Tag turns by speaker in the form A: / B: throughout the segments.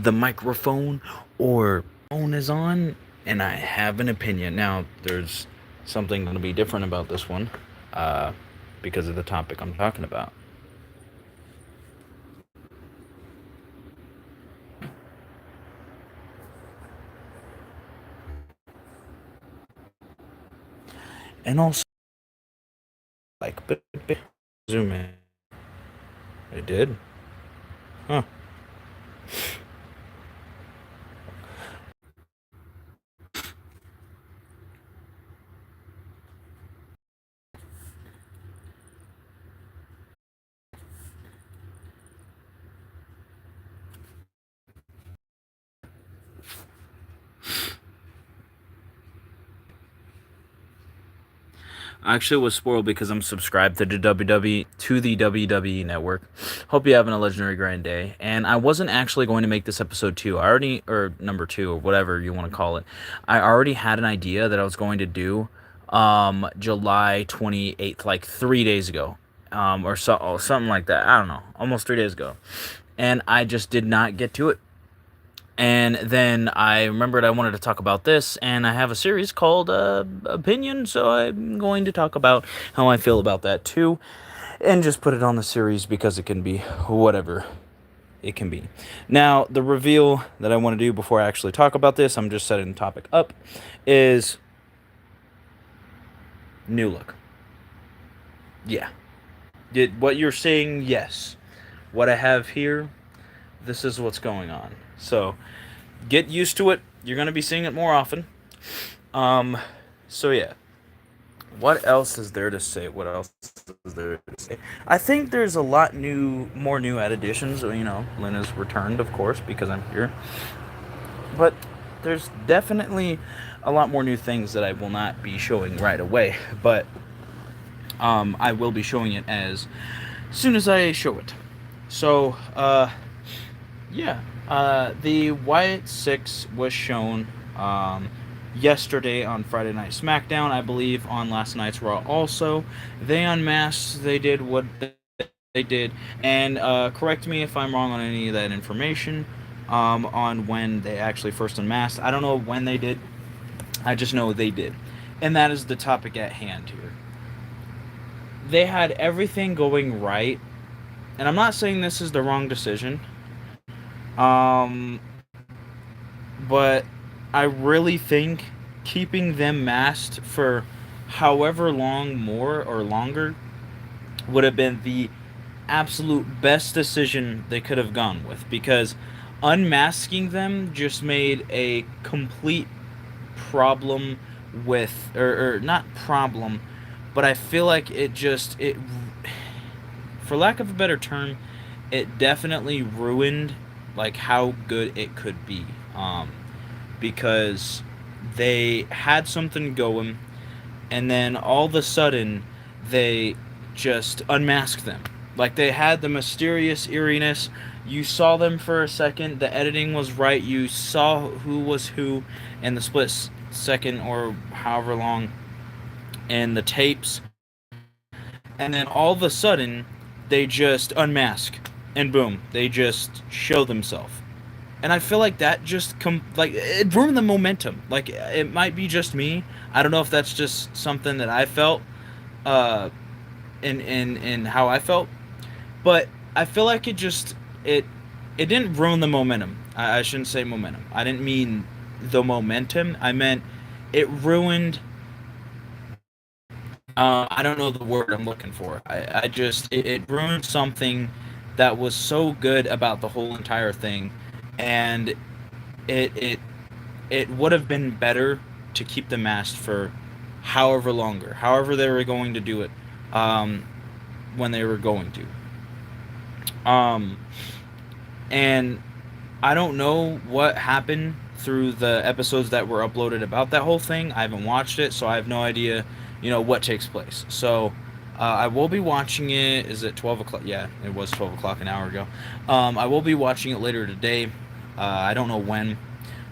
A: the microphone or phone is on, and I have an opinion. Now, there's something going to be different about this one uh, because of the topic I'm talking about. And also, but zoom in. It did? Huh. I actually was spoiled because I'm subscribed to the WWE network. Hope you're having a legendary grand day. And I wasn't actually going to make this episode 2. I already, or number 2, or whatever you want to call it. I already had an idea that I was going to do July 28th, like 3 days ago. Or something like that. I don't know. Almost 3 days ago. And I just did not get to it. And then I remembered I wanted to talk about this, and I have a series called Opinion, so I'm going to talk about how I feel about that too, and just put it on the series because it can be whatever it can be. Now, the reveal that I want to do before I actually talk about this, I'm just setting the topic up, is new look. Yeah. What you're saying, yes. What I have here, this is what's going on. So, get used to it. You're going to be seeing it more often. Um, so yeah. What else is there to say? What else is there to say? I think there's a lot more new additions. Lena's returned, of course, because I'm here. But there's definitely a lot more new things that I will not be showing right away. But I will be showing it as soon as I show it. So, yeah. The Wyatt 6 was shown yesterday on Friday Night SmackDown, I believe on last night's Raw also. They unmasked, they did what they did, and correct me if I'm wrong on any of that information on when they actually first unmasked. I don't know when they did, I just know they did. And that is the topic at hand here. They had everything going right, and I'm not saying this is the wrong decision. Um, but I really think keeping them masked for however long more or longer would have been the absolute best decision they could have gone with, because unmasking them just made a complete problem with, or not problem, but I feel like it, for lack of a better term, it definitely ruined like how good it could be. Because they had something going, and then all of a sudden they just unmasked them. Like, they had the mysterious eeriness. You saw them for a second. The editing was right. You saw who was who in the split second or however long in the tapes. And then all of a sudden they just unmask, and boom, they just show themselves. And I feel like that just like it ruined the momentum. Like, it might be just me. I don't know if that's just something that I felt, uh, in how I felt, but I feel like it it didn't ruin the momentum. I shouldn't say momentum. I didn't mean the momentum. I meant it ruined. I don't know the word I'm looking for. I just it ruined something that was so good about the whole entire thing, and it it it would have been better to keep the mask for however they were going to do it, um, when they were going to. And I don't know what happened through the episodes that were uploaded about that whole thing. I haven't watched it, so I have no idea, what takes place. So I will be watching it. Is it 12 o'clock? Yeah, it was 12 o'clock an hour ago. I will be watching it later today. I don't know when,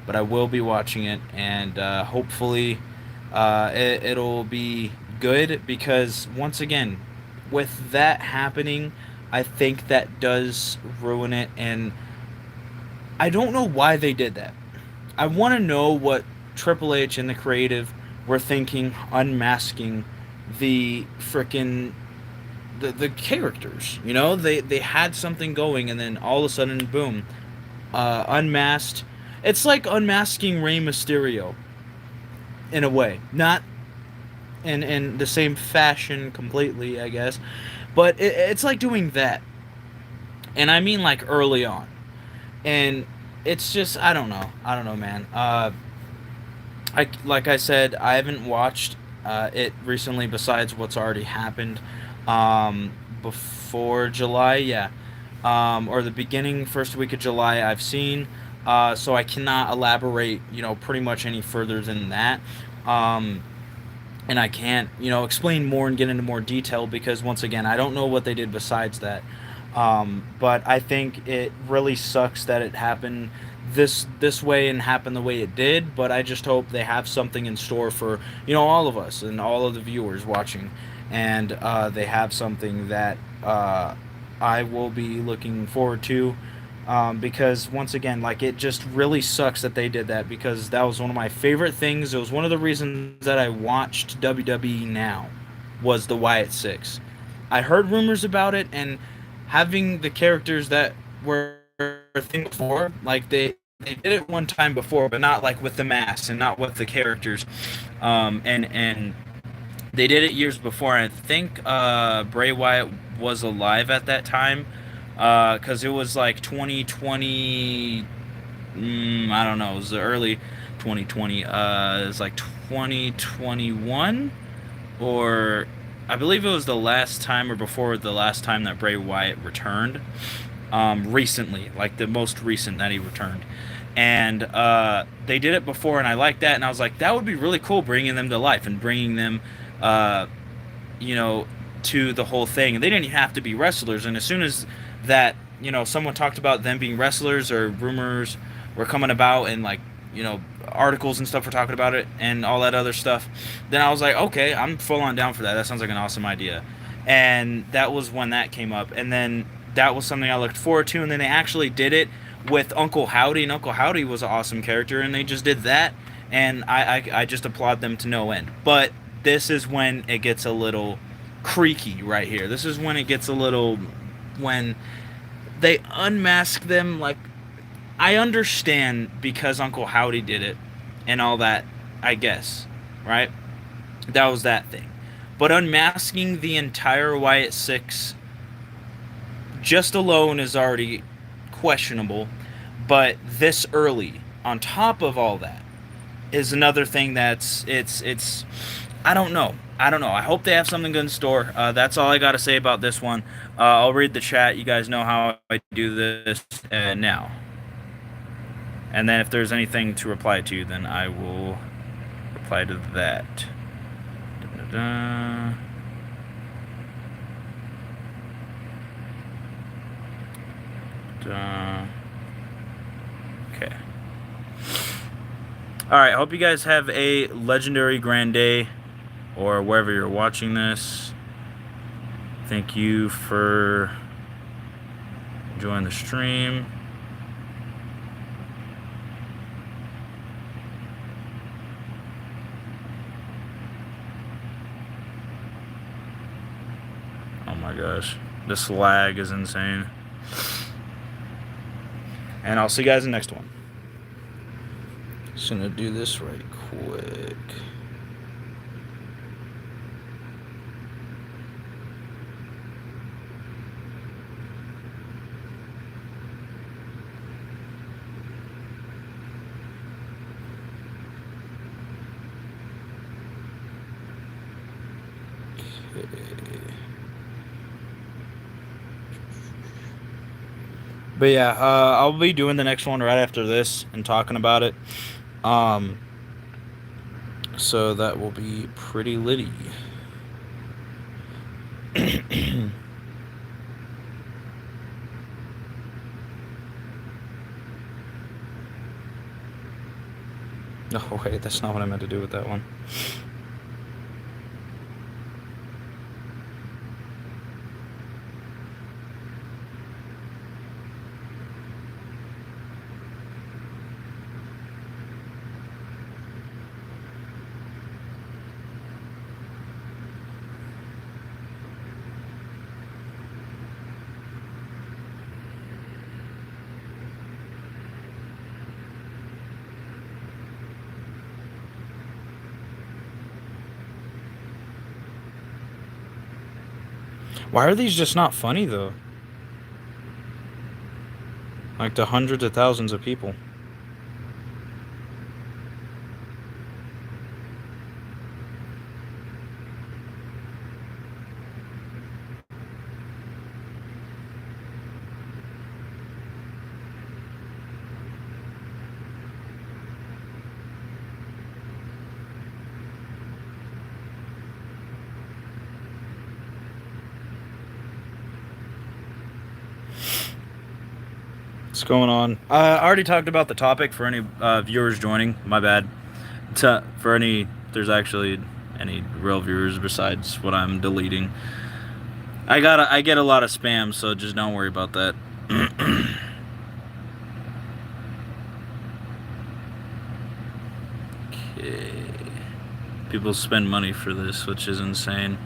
A: but I will be watching it, and hopefully it'll be good, because once again, with that happening, I think that does ruin it, and I don't know why they did that. I want to know what Triple H and the creative were thinking, unmasking the frickin' the characters. You know, they had something going, and then all of a sudden, boom, unmasked. It's like unmasking Rey Mysterio in a way, not in the same fashion completely, I guess, but it's like doing that, and I mean like early on, and it's just I don't know, man. I like I said, I haven't watched it recently besides what's already happened before July, yeah, or the beginning first week of July. I've seen, so I cannot elaborate, pretty much any further than that. Um, and I can't, explain more and get into more detail because once again, I don't know what they did besides that. But I think it really sucks that it happened this way and happened the way it did. But I just hope they have something in store for all of us and all of the viewers watching, and they have something that I will be looking forward to. Because once again, like it just really sucks that they did that because that was one of my favorite things. It was one of the reasons that I watched WWE now was the Wyatt Six. I heard rumors about it and having the characters that were a thing before, like they did it one time before, but not like with the masks and not with the characters. And they did it years before. And I think Bray Wyatt was alive at that time because it was like 2020. I don't know. It was the early 2020. It was like 2021, or I believe it was the last time or before the last time that Bray Wyatt returned. Recently, like the most recent that he returned. And they did it before, and I liked that, and I was like, that would be really cool, bringing them to life and bringing them, uh, you know, to the whole thing. And they didn't have to be wrestlers. And as soon as that, someone talked about them being wrestlers or rumors were coming about, and like, articles and stuff were talking about it and all that other stuff, then I was like, okay, I'm full on down for that. That sounds like an awesome idea. And that was when that came up. And then that was something I looked forward to. And then they actually did it with Uncle Howdy, and Uncle Howdy was an awesome character, and they just did that. And I just applaud them to no end. But this is when it gets a little creaky right here. This is when it gets a little, when they unmask them. Like, I understand because Uncle Howdy did it and all that, I guess, right? That was that thing. But unmasking the entire Wyatt Six just alone is already questionable. But this early, on top of all that, is another thing that's it's I don't know. I don't know. I hope they have something good in store. That's all I got to say about this one. I'll read the chat. You guys know how I do this now. And then if there's anything to reply to, then I will reply to that. Da-da-da. Okay. Alright, I hope you guys have a legendary grand day, or wherever you're watching this. Thank you for joining the stream. Oh my gosh, this lag is insane. And I'll see you guys in the next one. Just gonna do this right quick. But yeah, I'll be doing the next one right after this and talking about it. So that will be pretty litty. Oh wait, that's not what I meant to do with that one. Why are these just not funny though? Like to hundreds of thousands of people. What's going on? I already talked about the topic for any viewers joining. My bad. For any, there's actually any real viewers besides what I'm deleting. I get a lot of spam, so just don't worry about that. Okay. People spend money for this, which is insane.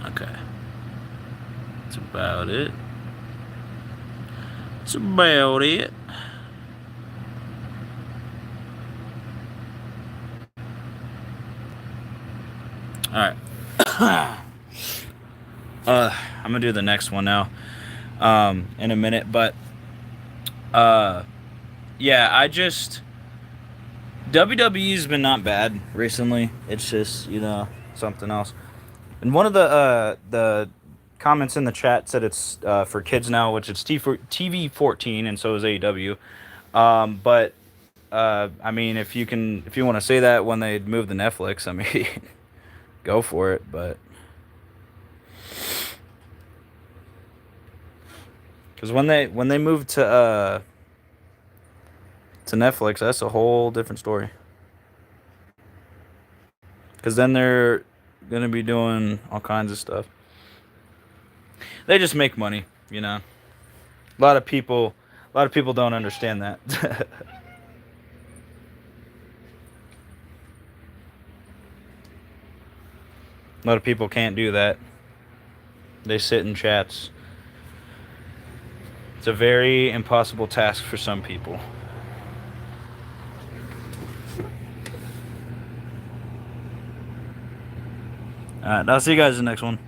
A: Okay. That's about it. That's about it. Alright. I'm gonna do the next one now. In a minute, but yeah, WWE's been not bad recently. It's just, something else. And one of the comments in the chat said it's for kids now, which it's TV 14, and so is AEW. But I mean, if you want to say that when they move the Netflix, I mean, go for it. But because when they move to Netflix, that's a whole different story. Because then they're gonna be doing all kinds of stuff. They just make money, A lot of people don't understand that. A lot of people can't do that. They sit in chats. It's a very impossible task for some people. Alright, I'll see you guys in the next one.